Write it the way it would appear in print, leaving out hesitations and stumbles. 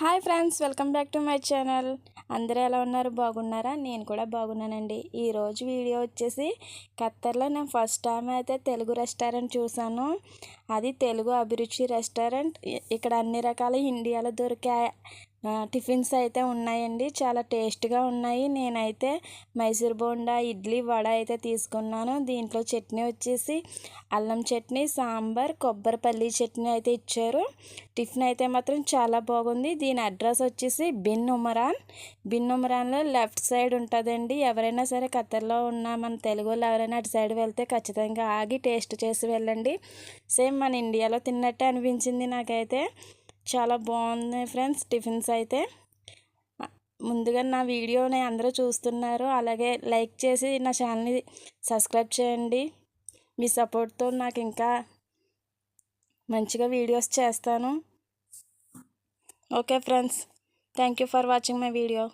Hi friends, welcome back to my channel. అందరూ ఎలా ఉన్నారు? బాగున్నారా? నేను కూడా బాగున్నానండి. ఈరోజు వీడియో వచ్చేసి ఖత్తర్లో నేను ఫస్ట్ టైం అయితే తెలుగు రెస్టారెంట్ చూసాను. అది తెలుగు అభిరుచి రెస్టారెంట్. ఇక్కడ అన్ని రకాల ఇండియాలో దొరికే టిఫిన్స్ అయితే ఉన్నాయండి. చాలా టేస్ట్గా ఉన్నాయి. నేనైతే మైసూర్ బోండా, ఇడ్లీ, వడ అయితే తీసుకున్నాను. దీంట్లో చట్నీ వచ్చేసి అల్లం చట్నీ, సాంబార్, కొబ్బరి పల్లి చట్నీ అయితే ఇచ్చారు. టిఫిన్ అయితే మాత్రం చాలా బాగుంది. దీని అడ్రస్ వచ్చేసి బిన్ ఉమరాన్లో లెఫ్ట్ సైడ్ ఉంటుందండి. ఎవరైనా సరే ఖత్తర్లో ఉన్న మన తెలుగు వాళ్ళు ఎవరైనా అటు సైడ్ వెళ్తే ఖచ్చితంగా ఆగి టేస్ట్ చేసి వెళ్ళండి. సేమ్ మన ఇండియాలో తిన్నట్టే అనిపించింది నాకైతే. చాలా బాగుంది ఫ్రెండ్స్ టిఫిన్స్ అయితే. ముందుగా నా వీడియోని అందరూ చూస్తున్నారు, అలాగే లైక్ చేసి నా ఛానల్ని సబ్స్క్రైబ్ చేయండి. మీ సపోర్ట్తో నాకు ఇంకా మంచిగా వీడియోస్ చేస్తాను. Okay friends, thank you for watching my video.